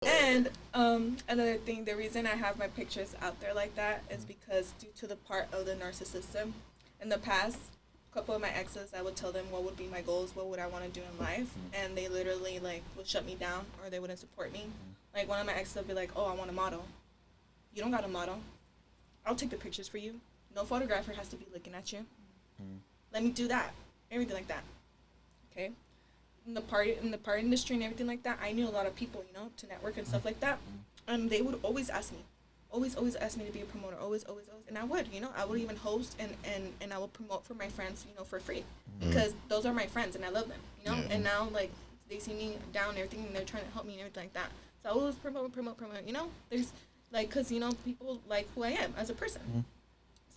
And another thing, the reason I have my pictures out there like that is because due to the part of the narcissism. In the past, a couple of my exes, I would tell them what would be my goals, what would I want to do in life, and they literally like would shut me down or they wouldn't support me. Like one of my exes would be like, "Oh, I want a model." You don't got a model. I'll take the pictures for you. No photographer has to be looking at you. Let me do that. Everything like that. Okay. In the party industry and everything like that, I knew a lot of people, to network and stuff like that. And they would always ask me. Always ask me to be a promoter. Always. And I would, I would even host and I would promote for my friends, for free. Because those are my friends and I love them, Yeah. And now, like, they see me down and everything and they're trying to help me and everything like that. So I always promote, There's, like, because, people like who I am as a person.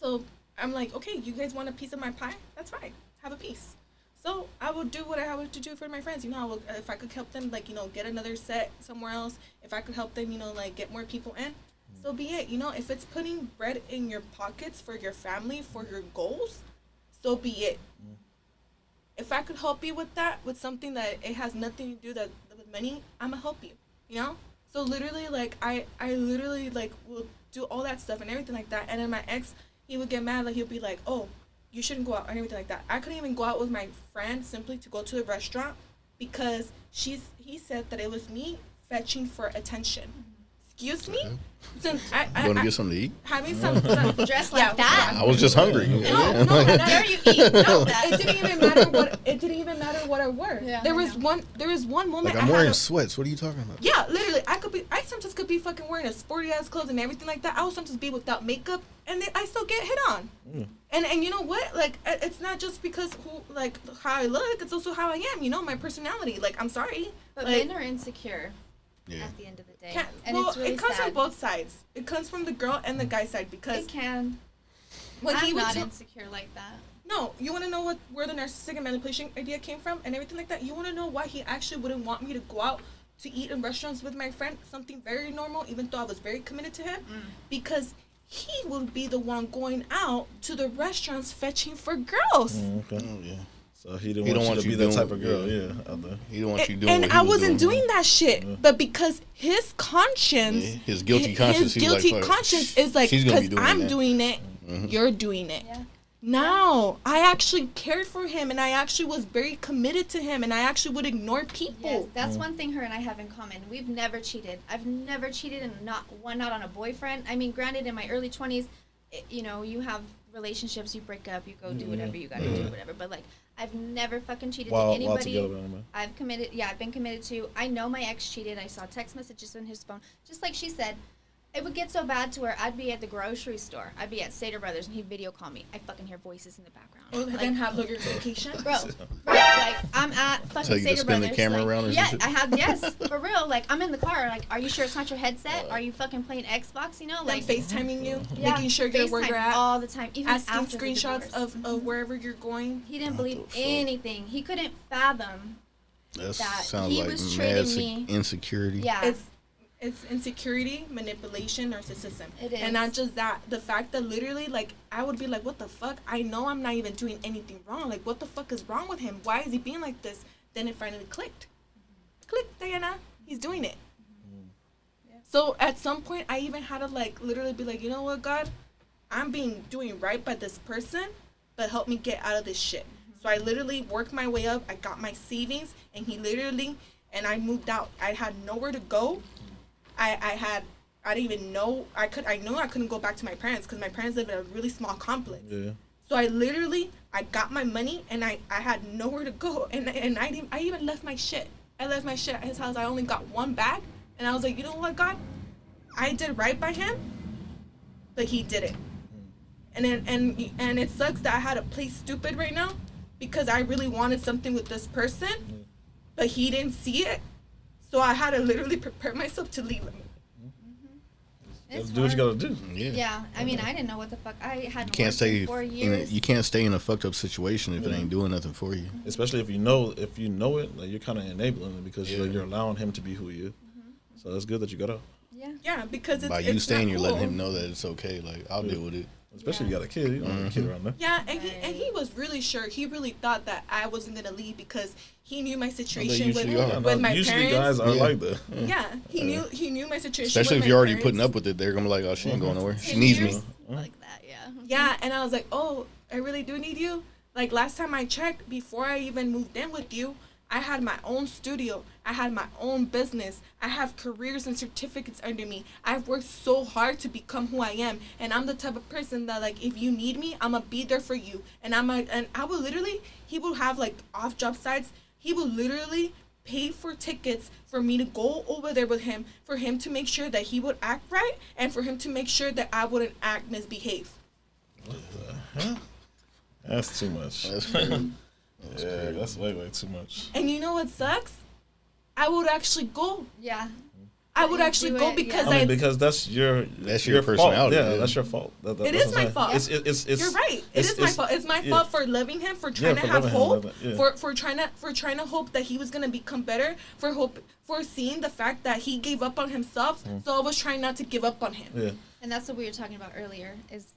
So I'm like, okay, you guys want a piece of my pie? That's fine. Have a piece. So I will do what I have to do for my friends. If I could help them, like, get another set somewhere else, if I could help them, like, get more people in, so be it. If it's putting bread in your pockets for your family, for your goals, so be it. If I could help you with that, with something that it has nothing to do with money, I'm going to help you, So literally, like, I literally, like, will do all that stuff and everything like that. And then my ex, he would get mad. Like, he'll be like, oh, you shouldn't go out or anything like that. I couldn't even go out with my friend simply to go to the restaurant because he said that it was me fetching for attention. Excuse me? Since you want to get something to eat? Having some dress like that. I was just hungry. No, There you eat. No, it didn't even matter what I wore. Yeah, there was one moment. Like, I'm wearing sweats. What are you talking about? Yeah, literally, I sometimes could be fucking wearing a sporty ass clothes and everything like that. I would sometimes be without makeup, and I still get hit on. And you know what? Like, it's not just because how I look. It's also how I am. My personality. Like, I'm sorry, but like, men are insecure. Yeah. At the end of the day. It's really it comes sad. From both sides. It comes from the girl and the guy side because it can. I'm not insecure like that. No, you want to know where the narcissistic and manipulation idea came from and everything like that? You want to know why he actually wouldn't want me to go out to eat in restaurants with my friend, something very normal, even though I was very committed to him? Because he would be the one going out to the restaurants fetching for girls. Okay. Yeah. So he didn't want you to be that type of girl, out there. He didn't want you doing and what he I was wasn't doing that shit. But because his conscience, his guilty conscience, conscience is like, because I'm doing it, you're doing it. Yeah. Now, I actually cared for him, and I actually was very committed to him, and I actually would ignore people. Yes, that's one thing her and I have in common. We've never cheated. I've never cheated, and not on a boyfriend. I mean, granted, in my early 20s, you have relationships, you break up, you go do whatever you gotta do, whatever. But, like, I've never fucking cheated to anybody. I've been committed to. I know my ex cheated. I saw text messages on his phone. Just like she said, it would get so bad to where I'd be at the grocery store. I'd be at Stater Brothers and he'd video call me. I fucking hear voices in the background. Oh, like, then have your location? Bro, like, I'm at fucking so you Stater can spin Brothers. The camera like, around or yeah, something? I have, yes, for real. Like, I'm in the car. Like, are you sure it's not your headset? Are you fucking playing Xbox, Like, FaceTiming you? Making sure you're where you're at? All the time. Even asking after screenshots of wherever you're going? He didn't believe anything. He couldn't fathom that sounds he like was treating me. Insecurity. Yeah. It's insecurity, manipulation, narcissism. It is. And not just that, the fact that literally, like, I would be like, what the fuck? I know I'm not even doing anything wrong. Like, what the fuck is wrong with him? Why is he being like this? Then it finally clicked. Click, Diana. He's doing it. Yeah. So at some point, I even had to, like, literally be like, you know what, God? I'm doing right by this person, but help me get out of this shit. So I literally worked my way up. I got my savings, and and I moved out. I had nowhere to go. I didn't even know I knew I couldn't go back to my parents because my parents live in a really small complex. Yeah. So I got my money and I had nowhere to go and I even left my shit. I left my shit at his house. I only got one bag and I was like, you know what, God, I did right by him, but he did it. And it sucks that I had to play stupid right now because I really wanted something with this person, but he didn't see it. So I had to literally prepare myself to leave him. Do what you gotta do. Yeah. I mean, I didn't know what the fuck. I had can't stay 4 years. You can't stay in a fucked up situation if it ain't doing nothing for you. Especially if you know it, like, you're kind of enabling it because you're allowing him to be who he is. So that's good that you got out. Yeah. Yeah, because by you staying, you're letting him know that it's okay. Like, I'll deal with it. Especially if you got a kid. You don't have a kid around there. Yeah, and he was really sure. He really thought that I wasn't gonna leave because he knew my situation usually are. with my Usually parents. guys are like that. Yeah, he knew my situation. Especially with if my you're already parents. putting up with it, they're gonna be like, "Oh, she ain't going nowhere. She 10 needs years, me." like that. Yeah. Yeah, and I was like, oh, I really do need you. Like last time I checked, before I even moved in with you, I had my own studio. I had my own business. I have careers and certificates under me. I've worked so hard to become who I am. And I'm the type of person that, like, if you need me, I'm going to be there for you. And I will literally, he will have, like, off-job sites. He will literally pay for tickets for me to go over there with him, for him to make sure that he would act right, and for him to make sure that I wouldn't misbehave. That's too much. That's crazy. That's way too much. And you know what sucks? I would actually go. Yeah. I would You actually do go it, because yeah. Because that's your personality. fault. Yeah, Yeah. that's your fault. It is my fault. It's You're right. It is my fault. It's my fault for loving him, for trying to for have loving him, hope, yeah. for trying to hope that he was gonna become better, for seeing the fact that he gave up on himself. So I was trying not to give up on him. Yeah. And that's what we were talking about earlier, is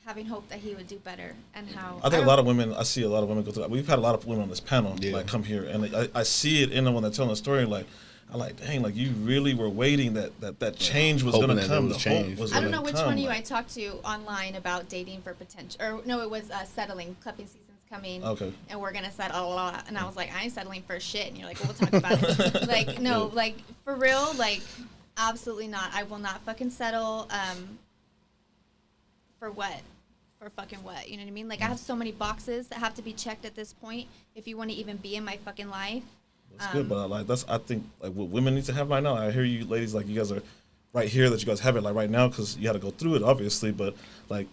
having hope that he would do better, and how I think a lot of women, I see a lot of women go through that. We've had a lot of women on this panel, Yeah. like, come here, and I see it in them when they're telling the story, like, I'm like, dang, like, you really were waiting that change was Hoping going to that there come. was The hope change. was I don't gonna know which come, one of you like- I talked to online about dating for potential, or no, it was settling. Cupping season's coming, Okay. and we're gonna settle a lot. And I was like, I ain't settling for shit. And you're like, well, we'll talk about it. Like, no, like for real, like absolutely not. I will not fucking settle. For what? For fucking what? You know what I mean? Like I have so many boxes that have to be checked at this point if you want to even be in my fucking life. That's good, but I think like what women need to have right now. I hear you ladies, like, you guys are right here, that you guys have it like right now because you had to go through it, obviously. But like,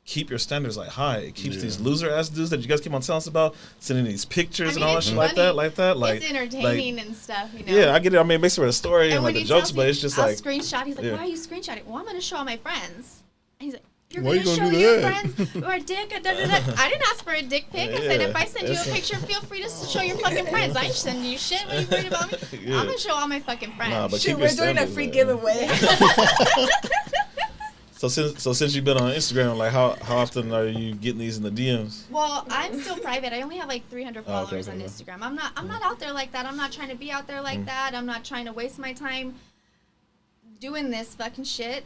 keep your standards like high. It keeps these loser ass dudes that you guys keep on telling us about, sending these pictures and all that it's shit funny. like that. Like, it's entertaining and stuff, you know. Yeah, I get it. I mean, it makes it a story and like when the he jokes, tells but me, it's just I'll like screenshot. He's like, yeah. why are you screenshotting? Well, I'm going to show all my friends. And he's like, you're Why going to you show gonna do your that? friends or a dick? Da, da, da. I didn't ask for a dick pic. I said, Yeah. if I send you a picture, feel free to show your fucking friends. I ain't sending you shit. What are you worried about me? Yeah. I'm going to show all my fucking friends. Nah, but Shit, keep we're your doing a standards, free man. giveaway. So since you've been on Instagram, like how often are you getting these in the DMs? Well, I'm still private. I only have like 300 Oh, okay, followers okay, on okay. Instagram. I'm not out there like that. I'm not trying to be out there like that. I'm not trying to waste my time doing this fucking shit.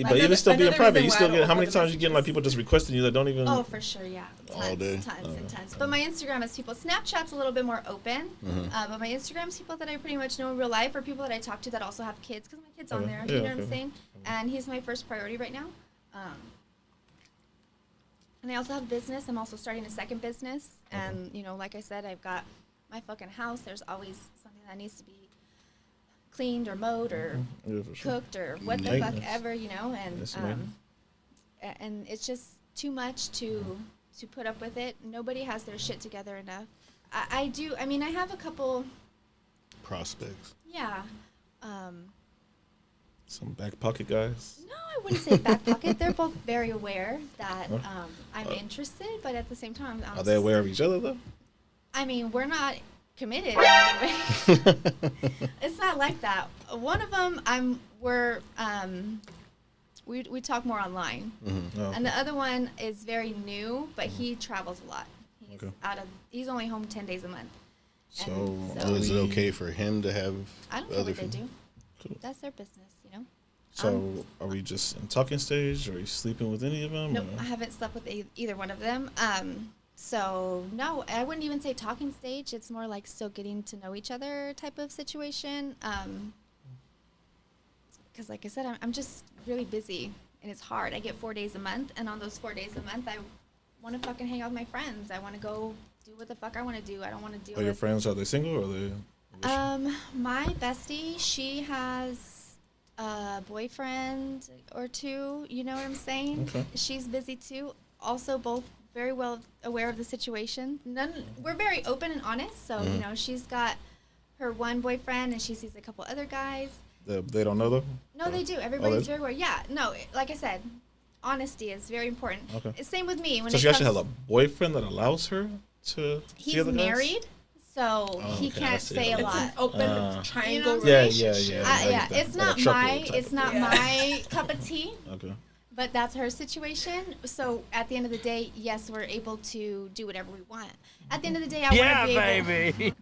But even still being another private, reason you why still I get don't how many open the times you getting like people just requesting you that don't even? Oh, for sure, yeah. All day. Tons and tons. But my Instagram is people. Snapchat's a little bit more open. But my Instagram's people that I pretty much know in real life, or people that I talk to that also have kids, because my kid's on Okay. there. Yeah, You know what okay. I'm saying? And he's my first priority right now. And I also have business. I'm also starting a second business. And, you know, like I said, I've got my fucking house. There's always something that needs to be cleaned or mowed or Yeah, for sure. cooked or what the Maintenance. fuck ever, you know, and Yes, ma'am. and it's just too much to put up with it. Nobody has their shit together enough. I do. I mean, I have a couple. Prospects. Yeah. Some back pocket guys. No, I wouldn't say back pocket. They're both very aware that I'm interested, but at the same time, Are they aware of each other though? I mean, we're not committed. In any way. It's not like that. One of them, we talk more online, Oh, and the other one is very new, but he travels a lot. He's Okay. He's only home 10 days a month. So, And So is it okay for him to have I don't know other what they do. Cool. That's their business, you know. So are we just in talking stage? Or are you sleeping with any of them? No, or- I haven't slept with either one of them. So no, I wouldn't even say talking stage. It's more like still getting to know each other type of situation. Because like I said, I'm just really busy and it's hard. I get 4 days a month, and on those 4 days a month, I want to fucking hang out with my friends. I want to go do what the fuck I want to do. I don't want to deal Are your with. friends, are they single or are they? My bestie, she has a boyfriend or two. You know what I'm saying? Okay. She's busy too. Also, both very well aware of the situation. We're very open and honest. So you know, she's got her one boyfriend, and she sees a couple other guys. They don't know though? No, they do. Oh, Everybody's they- very aware. Yeah. No, like I said, honesty is very important. Okay. Same with me. When So it she actually has comes- a boyfriend that allows her to see He's other guys? married, so he okay, I can't see. say a It's lot. an open triangle You know? Yeah, relationship. yeah. Yeah, I get that. it's Like a not triple my type it's of not thing. my cup of tea. Okay. But that's her situation. So at the end of the day, yes, we're able to do whatever we want. At the end of the day, I want to be able. baby.